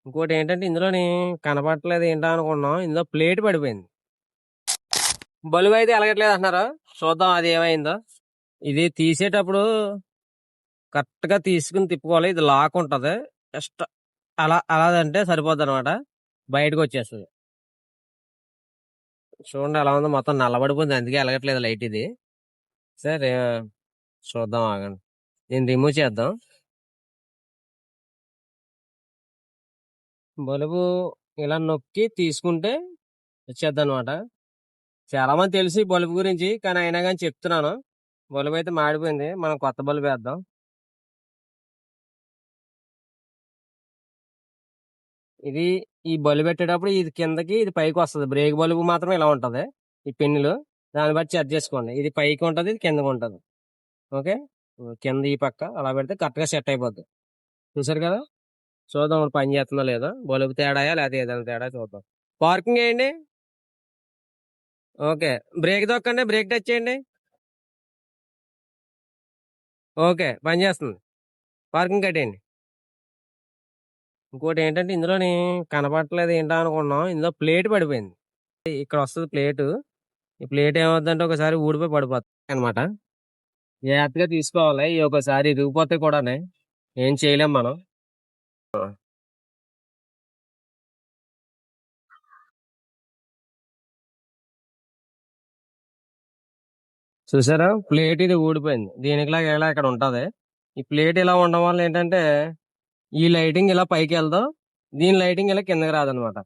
ఇంకోటి ఏంటంటే ఇందులోని కనపడట్లేదు ఏంటా అనుకున్నాం. ఇందులో ప్లేట్ పడిపోయింది. బల్బు అయితే ఎలగట్లేదు అంటున్నారు. చూద్దాం అది ఏమైందో. ఇది తీసేటప్పుడు కరెక్ట్ గా తీసుకుని తిప్పుకోవాలి. ఇది లాక్ ఉంటది. జస్ట్ అలాదంటే సరిపోద్ది అనమాట. బయటకు వచ్చేస్తుంది. చూడండి ఎలా ఉందో, మొత్తం నల్లబడిపోయింది. అందుకే ఎలగట్లేదు లైట్ ఇది. సరే చూద్దాం ఆగండి. దీన్ని రిమూవ్ చేద్దాం. బల్బు ఇలా నొక్కి తీసుకుంటే వచ్చేద్ది అనమాట. చాలా మంది తెలుసు ఈ బల్బు గురించి, కానీ అయినా కానీ చెప్తున్నాను. బల్బు అయితే మాడిపోయింది. మనం కొత్త బల్బు వేద్దాం. ఇది ఈ బల్బు పెట్టేటప్పుడు ఇది కిందకి, ఇది పైకి వస్తుంది. బ్రేక్ బల్బు మాత్రం ఇలా ఉంటది. ఈ పిన్నులు దాన్ని బట్టి చెక్ చేసుకోండి. ఇది పైకి ఉంటది, ఇది కిందకి ఉంటది. ఓకే, కింద ఈ పక్క అలా పెడితే కరెక్ట్ గా సెట్ అయిపోద్ది. చూసారు కదా. చూద్దాం ఇప్పుడు పని చేస్తుందో లేదో. బల్బు తేడాయా లేకపోతే ఏదైనా తేడా చూద్దాం. పార్కింగ్ వేయండి. ఓకే, బ్రేక్ దొక్కండి, బ్రేక్ టచ్ చేయండి. ఓకే, పని చేస్తుంది. పార్కింగ్ కట్టేయండి. ఇంకోటి ఏంటంటే ఇందులోని కనపడట్లేదు ఏంటా అనుకున్నాం. ఇందులో ప్లేట్ పడిపోయింది. ఇక్కడ వస్తుంది ప్లేట్. ఈ ప్లేట్ ఏమవుతుందంటే ఒకసారి ఊడిపోయి పడిపోతుంది అనమాట. జాగ్రత్తగా తీసుకోవాలి. ఈ ఒకసారి ఇరిగిపోతే కూడా ఏం చేయలేం మనం. చూసారా, ప్లేట్ ఇది ఊడిపోయింది. దీనికిలాగా ఇలా ఇక్కడ ఉంటది. ఈ ప్లేట్ ఇలా ఉండడం వల్ల ఏంటంటే ఈ లైటింగ్ ఇలా పైకి వెళ్దాం, దీని లైటింగ్ ఇలా కిందకి రాదనమాట.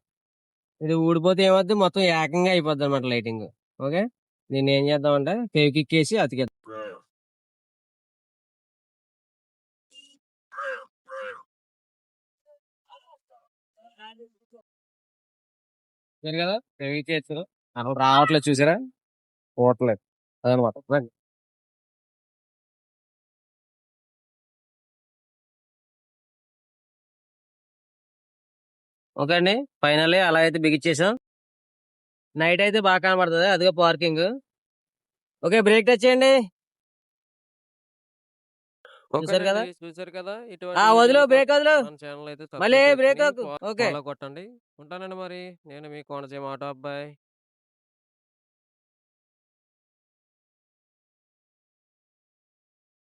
ఇది ఊడిపోతే ఏమవుతుంది, మొత్తం ఏకంగా అయిపోద్ది అనమాట లైటింగ్. ఓకే, దీన్ని ఏం చేద్దామంటే ఫెవిక్విక్ అతికేద్దాం. సరే కదా, ఫెవిక్విక్ అసలు రావట్లేదు. చూసారా, పోవట్లేదు. అదనమాట. ఓకే అండి, ఫైనల్లీ అలా అయితే బిగించేసాం. నైట్ అయితే బాగా కనబడుతుంది. అదిగో పార్కింగ్. ఓకే, బ్రేక్ టచ్ చేయండి. చూసారు కదా. చూసారు కదా. వదిలో, బ్రేక్ వదిలో. మన ఛానల్ అయితే మళ్ళీ సబ్స్క్రైబ్ బ్రేక్ చేసుకుని ఓకే. ఫాలో కొట్టండి. ఉంటానండి మరి. నేను మీ కోనసీమ ఆటో అబ్బాయి.